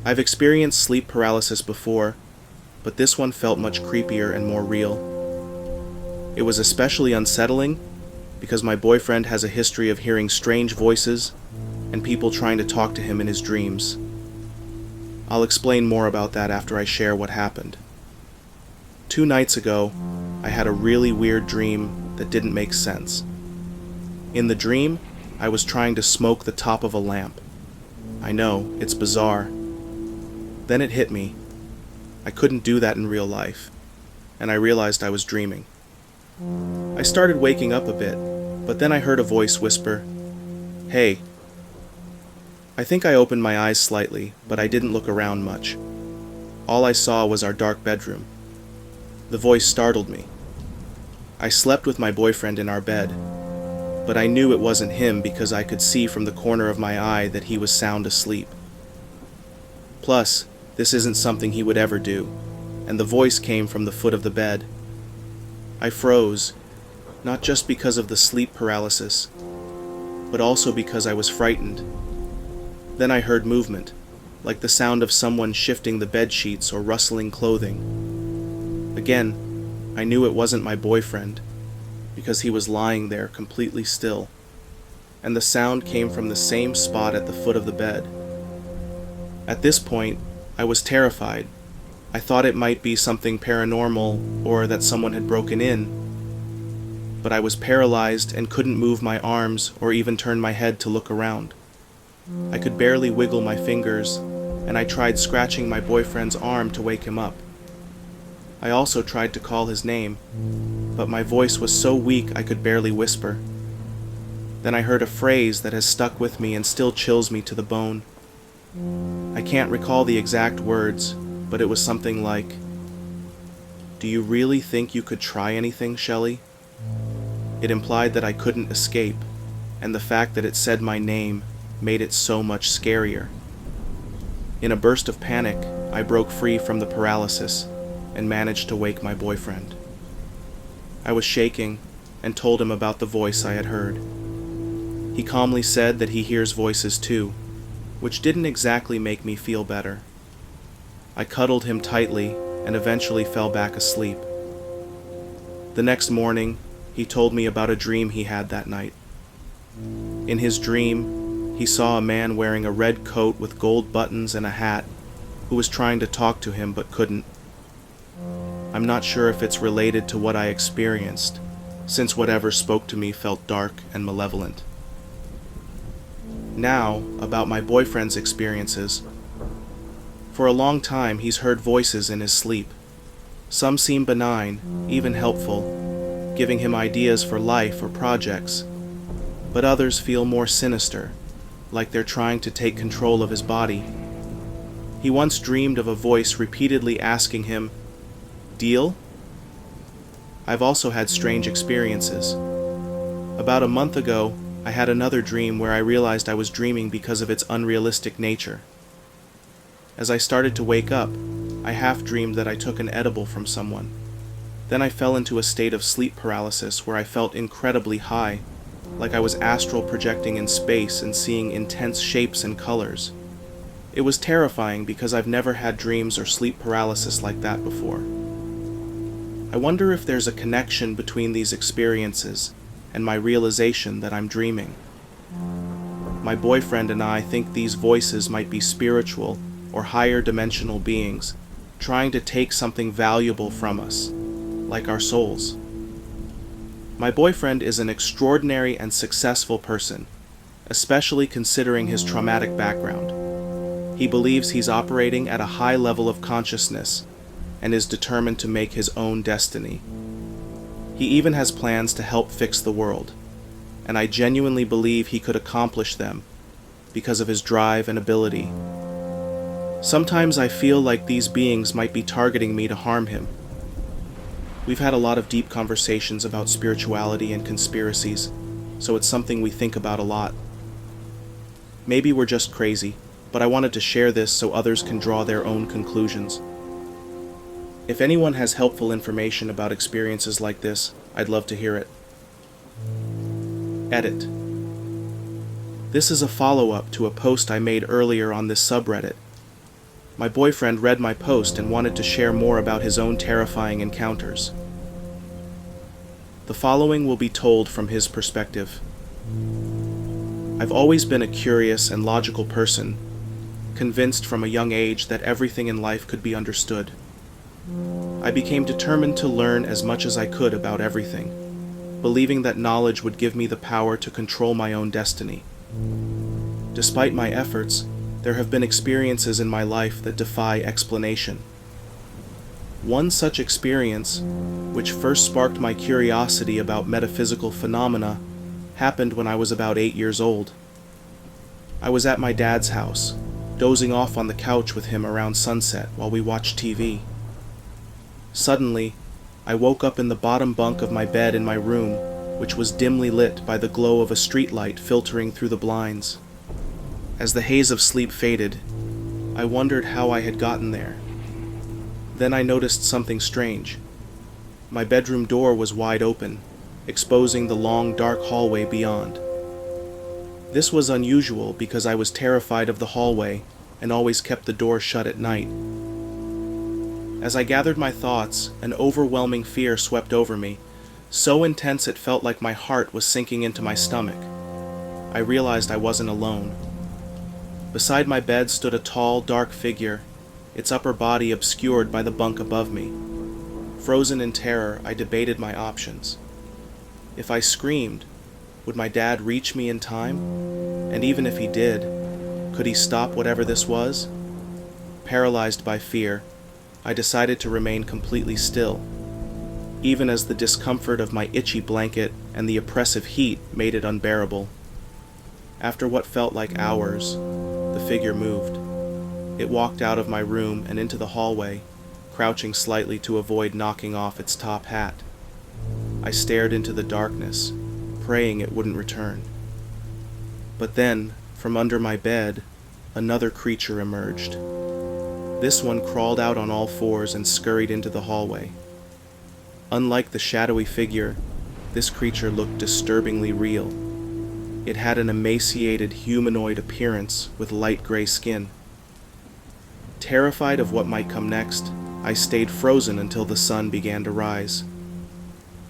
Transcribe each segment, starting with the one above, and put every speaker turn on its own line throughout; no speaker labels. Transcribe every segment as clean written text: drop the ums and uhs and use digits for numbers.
I've experienced sleep paralysis before, but this one felt much creepier and more real. It was especially unsettling because my boyfriend has a history of hearing strange voices and people trying to talk to him in his dreams. I'll explain more about that after I share what happened. 2 nights ago, I had a really weird dream that didn't make sense. In the dream, I was trying to smoke the top of a lamp. I know, it's bizarre. Then it hit me. I couldn't do that in real life, and I realized I was dreaming. I started waking up a bit, but then I heard a voice whisper, "Hey." I think I opened my eyes slightly, but I didn't look around much. All I saw was our dark bedroom. The voice startled me. I slept with my boyfriend in our bed, but I knew it wasn't him because I could see from the corner of my eye that he was sound asleep. Plus, this isn't something he would ever do, and the voice came from the foot of the bed. I froze, not just because of the sleep paralysis, but also because I was frightened. Then I heard movement, like the sound of someone shifting the bed sheets or rustling clothing. Again, I knew it wasn't my boyfriend, because he was lying there completely still, and the sound came from the same spot at the foot of the bed. At this point, I was terrified. I thought it might be something paranormal or that someone had broken in, but I was paralyzed and couldn't move my arms or even turn my head to look around. I could barely wiggle my fingers, and I tried scratching my boyfriend's arm to wake him up. I also tried to call his name, but my voice was so weak I could barely whisper. Then I heard a phrase that has stuck with me and still chills me to the bone. I can't recall the exact words, but it was something like, "Do you really think you could try anything, Shelley?" It implied that I couldn't escape, and the fact that it said my name made it so much scarier. In a burst of panic, I broke free from the paralysis and managed to wake my boyfriend. I was shaking and told him about the voice I had heard. He calmly said that he hears voices too, which didn't exactly make me feel better. I cuddled him tightly and eventually fell back asleep. The next morning, he told me about a dream he had that night. In his dream, he saw a man wearing a red coat with gold buttons and a hat who was trying to talk to him but couldn't. I'm not sure if it's related to what I experienced, since whatever spoke to me felt dark and malevolent. Now, about my boyfriend's experiences. For a long time, he's heard voices in his sleep. Some seem benign, even helpful, giving him ideas for life or projects, but others feel more sinister, like they're trying to take control of his body. He once dreamed of a voice repeatedly asking him, "Deal?" I've also had strange experiences. About a month ago, I had another dream where I realized I was dreaming because of its unrealistic nature. As I started to wake up, I half-dreamed that I took an edible from someone. Then I fell into a state of sleep paralysis where I felt incredibly high, like I was astral projecting in space and seeing intense shapes and colors. It was terrifying because I've never had dreams or sleep paralysis like that before. I wonder if there's a connection between these experiences and my realization that I'm dreaming. My boyfriend and I think these voices might be spiritual or higher dimensional beings trying to take something valuable from us, like our souls. My boyfriend is an extraordinary and successful person, especially considering his traumatic background. He believes he's operating at a high level of consciousness and is determined to make his own destiny. He even has plans to help fix the world, and I genuinely believe he could accomplish them because of his drive and ability. Sometimes I feel like these beings might be targeting me to harm him. We've had a lot of deep conversations about spirituality and conspiracies, so it's something we think about a lot. Maybe we're just crazy, but I wanted to share this so others can draw their own conclusions. If anyone has helpful information about experiences like this, I'd love to hear it. Edit. This is a follow-up to a post I made earlier on this subreddit. My boyfriend read my post and wanted to share more about his own terrifying encounters. The following will be told from his perspective. I've always been a curious and logical person, convinced from a young age that everything in life could be understood. I became determined to learn as much as I could about everything, believing that knowledge would give me the power to control my own destiny. Despite my efforts, there have been experiences in my life that defy explanation. One such experience, which first sparked my curiosity about metaphysical phenomena, happened when I was about 8 years old. I was at my dad's house, dozing off on the couch with him around sunset while we watched TV. Suddenly, I woke up in the bottom bunk of my bed in my room, which was dimly lit by the glow of a streetlight filtering through the blinds. As the haze of sleep faded, I wondered how I had gotten there. Then I noticed something strange. My bedroom door was wide open, exposing the long, dark hallway beyond. This was unusual because I was terrified of the hallway and always kept the door shut at night. As I gathered my thoughts, an overwhelming fear swept over me, so intense it felt like my heart was sinking into my stomach. I realized I wasn't alone. Beside my bed stood a tall, dark figure, its upper body obscured by the bunk above me. Frozen in terror, I debated my options. If I screamed, would my dad reach me in time? And even if he did, could he stop whatever this was? Paralyzed by fear, I decided to remain completely still, even as the discomfort of my itchy blanket and the oppressive heat made it unbearable. After what felt like hours, the figure moved. It walked out of my room and into the hallway, crouching slightly to avoid knocking off its top hat. I stared into the darkness, praying it wouldn't return. But then, from under my bed, another creature emerged. This one crawled out on all fours and scurried into the hallway. Unlike the shadowy figure, this creature looked disturbingly real. It had an emaciated humanoid appearance with light gray skin. Terrified of what might come next, I stayed frozen until the sun began to rise.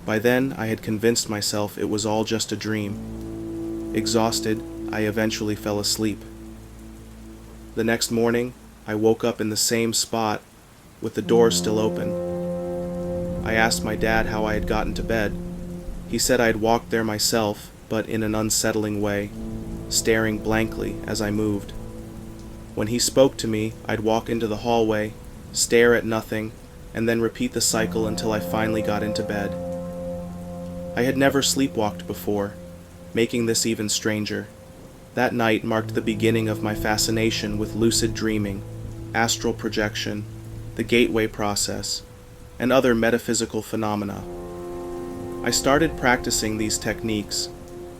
By then, I had convinced myself it was all just a dream. Exhausted, I eventually fell asleep. The next morning, I woke up in the same spot, with the door still open. I asked my dad how I had gotten to bed. He said I had walked there myself, but in an unsettling way, staring blankly as I moved. When he spoke to me, I'd walk into the hallway, stare at nothing, and then repeat the cycle until I finally got into bed. I had never sleepwalked before, making this even stranger. That night marked the beginning of my fascination with lucid dreaming, astral projection, the gateway process, and other metaphysical phenomena. I started practicing these techniques,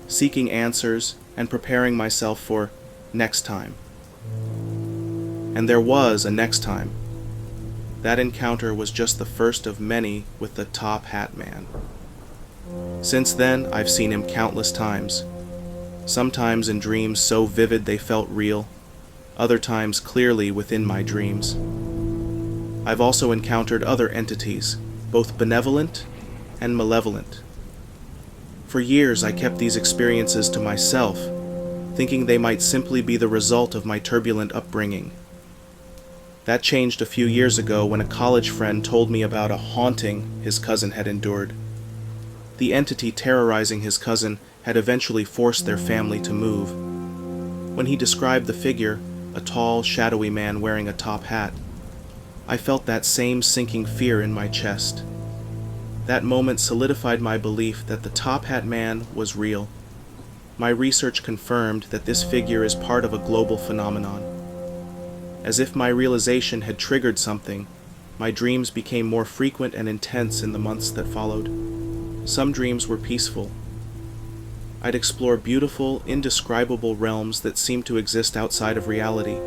seeking answers and preparing myself for next time. And there was a next time. That encounter was just the first of many with the Top Hat Man. Since then, I've seen him countless times, sometimes in dreams so vivid they felt real, other times clearly within my dreams. I've also encountered other entities, both benevolent and malevolent. For years, I kept these experiences to myself, thinking they might simply be the result of my turbulent upbringing. That changed a few years ago when a college friend told me about a haunting his cousin had endured. The entity terrorizing his cousin had eventually forced their family to move. When he described the figure, a tall, shadowy man wearing a top hat, I felt that same sinking fear in my chest. That moment solidified my belief that the Top Hat Man was real. My research confirmed that this figure is part of a global phenomenon. As if my realization had triggered something, my dreams became more frequent and intense in the months that followed. Some dreams were peaceful. I'd explore beautiful, indescribable realms that seemed to exist outside of reality.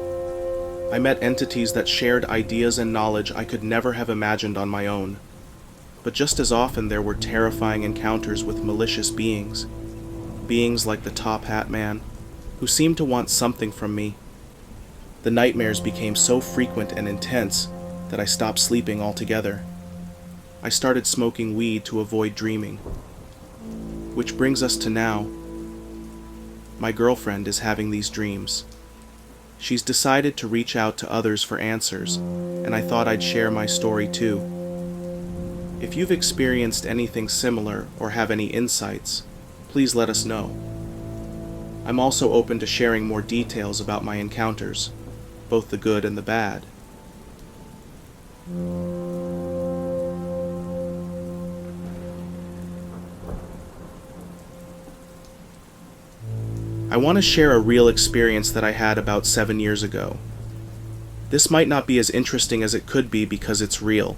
I met entities that shared ideas and knowledge I could never have imagined on my own. But just as often there were terrifying encounters with malicious beings like the Top Hat Man, who seemed to want something from me. The nightmares became so frequent and intense that I stopped sleeping altogether. I started smoking weed to avoid dreaming. Which brings us to now. My girlfriend is having these dreams. She's decided to reach out to others for answers, and I thought I'd share my story too. If you've experienced anything similar or have any insights, please let us know. I'm also open to sharing more details about my encounters, both the good and the bad. I want to share a real experience that I had about 7 years ago. This might not be as interesting as it could be because it's real.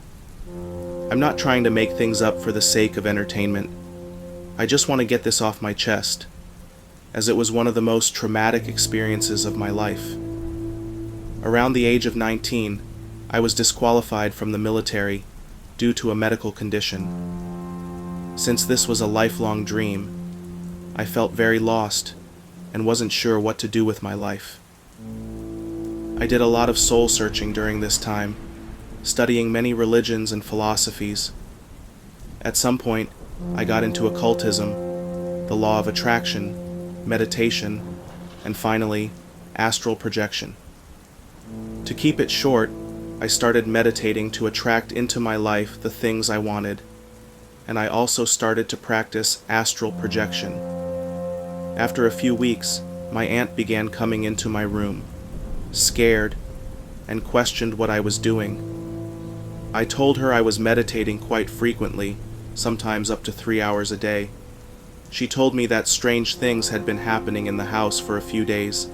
I'm not trying to make things up for the sake of entertainment. I just want to get this off my chest, as it was one of the most traumatic experiences of my life. Around the age of 19, I was disqualified from the military due to a medical condition. Since this was a lifelong dream, I felt very lost and wasn't sure what to do with my life. I did a lot of soul searching during this time, studying many religions and philosophies. At some point, I got into occultism, the law of attraction, meditation, and finally, astral projection. To keep it short, I started meditating to attract into my life the things I wanted, and I also started to practice astral projection. After a few weeks, my aunt began coming into my room, scared, and questioned what I was doing. I told her I was meditating quite frequently, sometimes up to 3 hours a day. She told me that strange things had been happening in the house for a few days.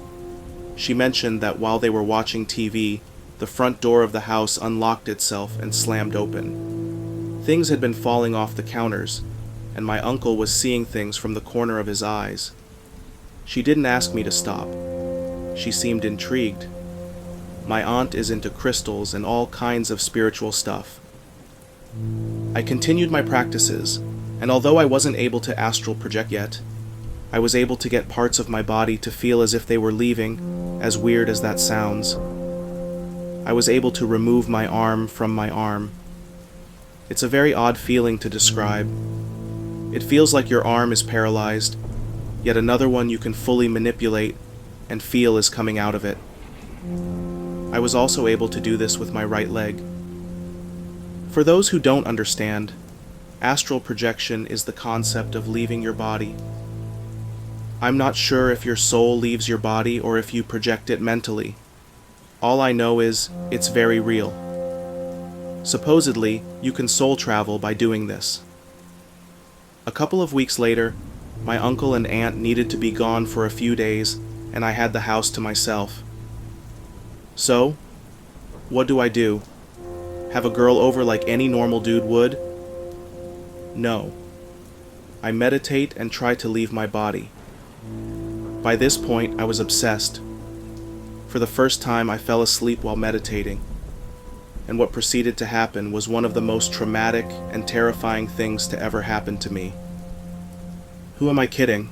She mentioned that while they were watching TV, the front door of the house unlocked itself and slammed open. Things had been falling off the counters, and my uncle was seeing things from the corner of his eyes. She didn't ask me to stop. She seemed intrigued. My aunt is into crystals and all kinds of spiritual stuff. I continued my practices, and although I wasn't able to astral project yet, I was able to get parts of my body to feel as if they were leaving, as weird as that sounds. I was able to remove my arm from my arm. It's a very odd feeling to describe. It feels like your arm is paralyzed, yet another one you can fully manipulate and feel is coming out of it. I was also able to do this with my right leg. For those who don't understand, astral projection is the concept of leaving your body. I'm not sure if your soul leaves your body or if you project it mentally. All I know is it's very real. Supposedly, you can soul travel by doing this. A couple of weeks later, my uncle and aunt needed to be gone for a few days, and I had the house to myself. So, what do? Have a girl over like any normal dude would? No. I meditate and try to leave my body. By this point, I was obsessed. For the first time, I fell asleep while meditating, and what proceeded to happen was one of the most traumatic and terrifying things to ever happen to me. Who am I kidding?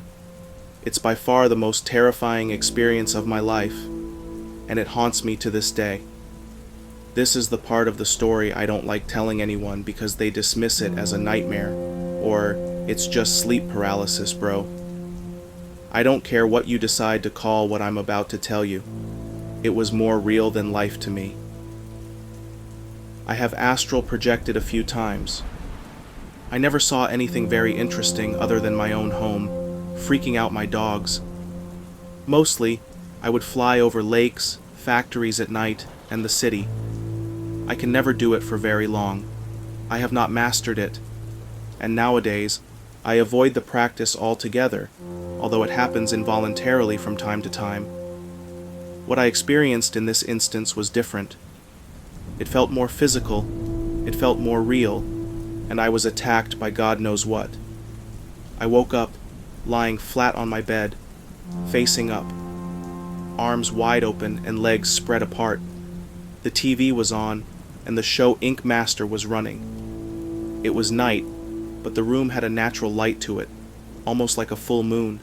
It's by far the most terrifying experience of my life, and it haunts me to this day. This is the part of the story I don't like telling anyone because they dismiss it as a nightmare, or it's just sleep paralysis, bro. I don't care what you decide to call what I'm about to tell you. It was more real than life to me. I have astral projected a few times. I never saw anything very interesting other than my own home, freaking out my dogs. Mostly, I would fly over lakes, factories at night, and the city. I can never do it for very long. I have not mastered it, and nowadays, I avoid the practice altogether, although it happens involuntarily from time to time. What I experienced in this instance was different. It felt more physical, it felt more real, and I was attacked by God knows what. I woke up, lying flat on my bed, facing up, arms wide open and legs spread apart. The TV was on, and the show Ink Master was running. It was night, but the room had a natural light to it, almost like a full moon.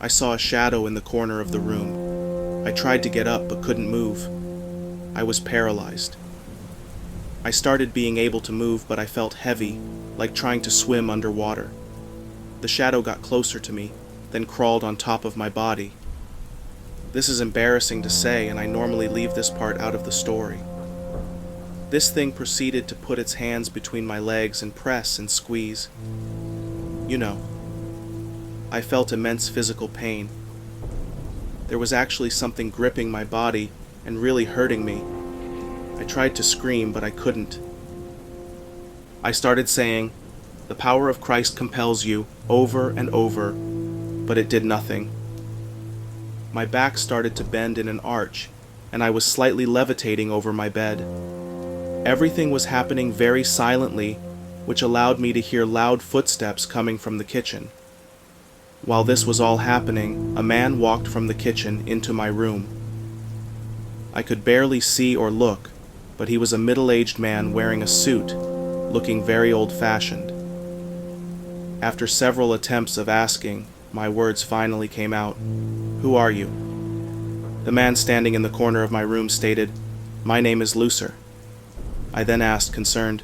I saw a shadow in the corner of the room. I tried to get up but couldn't move. I was paralyzed. I started being able to move, but I felt heavy, like trying to swim underwater. The shadow got closer to me, then crawled on top of my body. This is embarrassing to say, and I normally leave this part out of the story. This thing proceeded to put its hands between my legs and press and squeeze. You know. I felt immense physical pain. There was actually something gripping my body and really hurting me. I tried to scream, but I couldn't. I started saying, "The power of Christ compels you," over and over, but it did nothing. My back started to bend in an arch, and I was slightly levitating over my bed. Everything was happening very silently, which allowed me to hear loud footsteps coming from the kitchen. While this was all happening, a man walked from the kitchen into my room. I could barely see or look, but he was a middle-aged man wearing a suit, looking very old-fashioned. After several attempts of asking, my words finally came out. "Who are you?" The man standing in the corner of my room stated, "My name is Lucer." I then asked, concerned,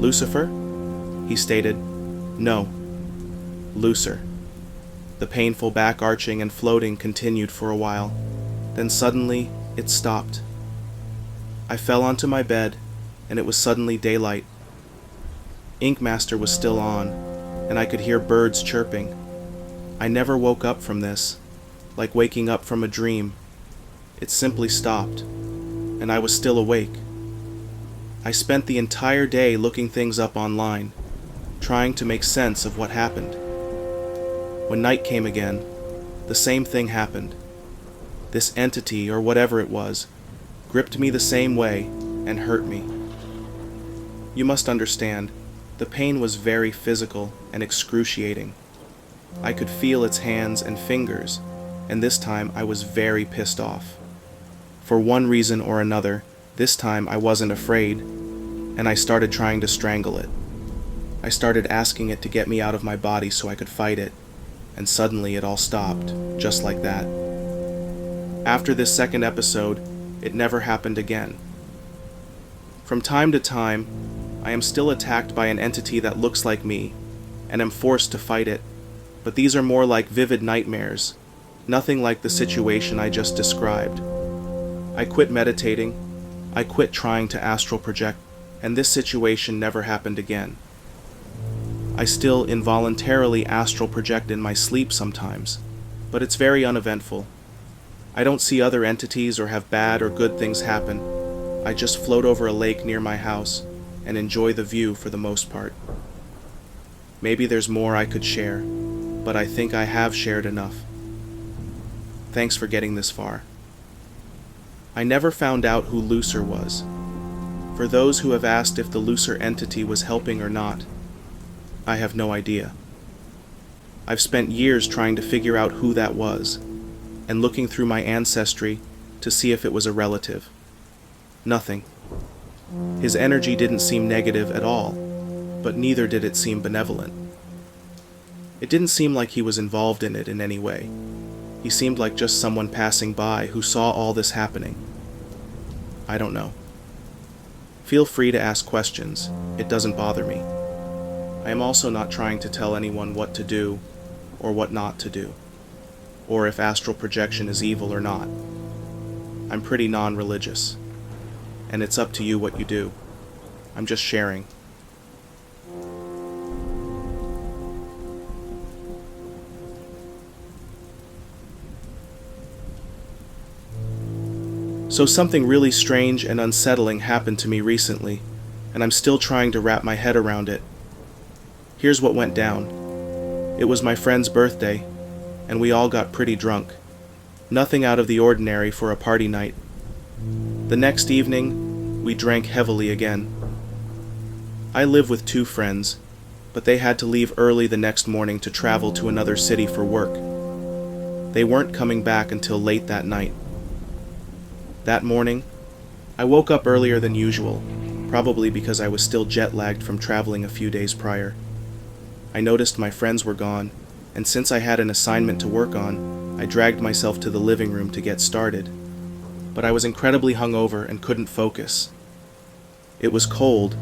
"Lucifer?" He stated, "No, Lucer." The painful back arching and floating continued for a while. Then suddenly, it stopped. I fell onto my bed, and it was suddenly daylight. Inkmaster was still on, and I could hear birds chirping. I never woke up from this, like waking up from a dream. It simply stopped, and I was still awake. I spent the entire day looking things up online, trying to make sense of what happened. When night came again, the same thing happened. This entity, or whatever it was, gripped me the same way and hurt me. You must understand, the pain was very physical and excruciating. I could feel its hands and fingers, and this time I was very pissed off. For one reason or another, this time I wasn't afraid, and I started trying to strangle it. I started asking it to get me out of my body so I could fight it, and suddenly it all stopped, just like that. After this second episode, it never happened again. From time to time, I am still attacked by an entity that looks like me, and am forced to fight it, but these are more like vivid nightmares, nothing like the situation I just described. I quit meditating, I quit trying to astral project, and this situation never happened again. I still involuntarily astral project in my sleep sometimes, but it's very uneventful. I don't see other entities or have bad or good things happen. I just float over a lake near my house and enjoy the view for the most part. Maybe there's more I could share, but I think I have shared enough. Thanks for getting this far. I never found out who Lucer was. For those who have asked if the Lucer entity was helping or not, I have no idea. I've spent years trying to figure out who that was, and looking through my ancestry to see if it was a relative. Nothing. His energy didn't seem negative at all, but neither did it seem benevolent. It didn't seem like he was involved in it in any way. He seemed like just someone passing by who saw all this happening. I don't know. Feel free to ask questions. It doesn't bother me. I am also not trying to tell anyone what to do or what not to do, or if astral projection is evil or not. I'm pretty non-religious, and it's up to you what you do. I'm just sharing. So something really strange and unsettling happened to me recently, and I'm still trying to wrap my head around it. Here's what went down. It was my friend's birthday, and we all got pretty drunk. Nothing out of the ordinary for a party night. The next evening, we drank heavily again. I live with 2 friends, but they had to leave early the next morning to travel to another city for work. They weren't coming back until late that night. That morning, I woke up earlier than usual, probably because I was still jet-lagged from traveling a few days prior. I noticed my friends were gone, and since I had an assignment to work on, I dragged myself to the living room to get started, but I was incredibly hungover and couldn't focus. It was cold,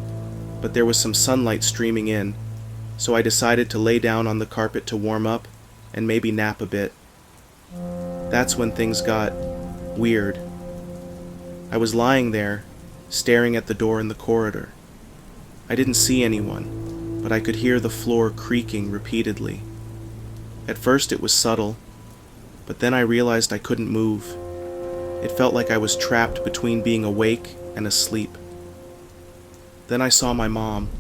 but there was some sunlight streaming in, so I decided to lay down on the carpet to warm up and maybe nap a bit. That's when things got weird. I was lying there, staring at the door in the corridor. I didn't see anyone, but I could hear the floor creaking repeatedly. At first it was subtle, but then I realized I couldn't move. It felt like I was trapped between being awake and asleep. Then I saw my mom.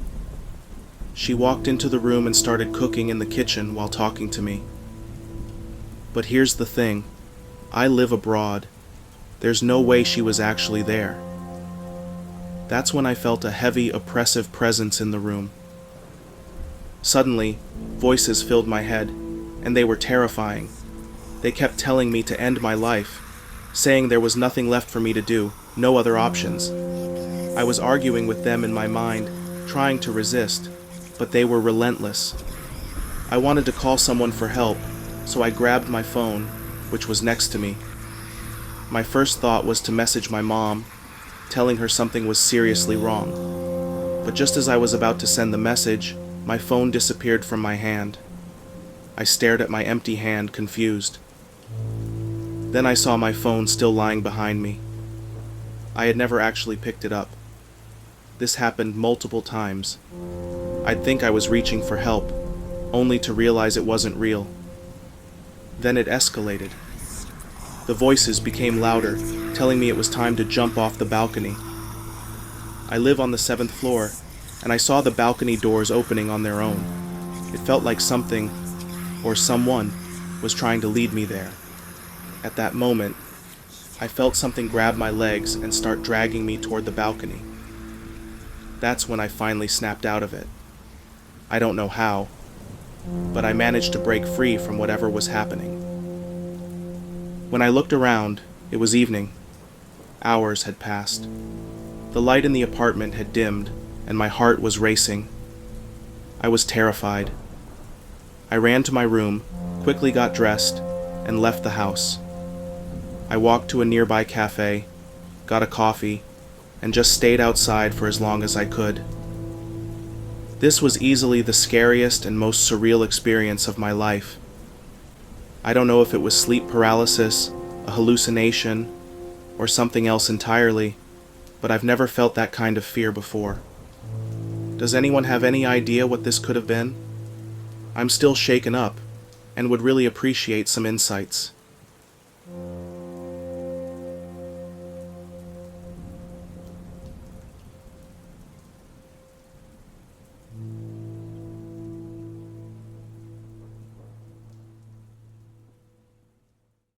She walked into the room and started cooking in the kitchen while talking to me. But here's the thing. I live abroad. There's no way she was actually there. That's when I felt a heavy, oppressive presence in the room. Suddenly, voices filled my head, and they were terrifying. They kept telling me to end my life, saying there was nothing left for me to do, no other options. I was arguing with them in my mind, trying to resist, but they were relentless. I wanted to call someone for help, so I grabbed my phone, which was next to me. My first thought was to message my mom, telling her something was seriously wrong. But just as I was about to send the message, my phone disappeared from my hand. I stared at my empty hand, confused. Then I saw my phone still lying behind me. I had never actually picked it up. This happened multiple times. I'd think I was reaching for help, only to realize it wasn't real. Then it escalated. The voices became louder, telling me it was time to jump off the balcony. I live on the 7th floor, and I saw the balcony doors opening on their own. It felt like something, or someone, was trying to lead me there. At that moment, I felt something grab my legs and start dragging me toward the balcony. That's when I finally snapped out of it. I don't know how, but I managed to break free from whatever was happening. When I looked around, it was evening. Hours had passed. The light in the apartment had dimmed, and my heart was racing. I was terrified. I ran to my room, quickly got dressed, and left the house. I walked to a nearby cafe, got a coffee, and just stayed outside for as long as I could. This was easily the scariest and most surreal experience of my life. I don't know if it was sleep paralysis, a hallucination, or something else entirely, but I've never felt that kind of fear before. Does anyone have any idea what this could have been? I'm still shaken up, and would really appreciate some insights.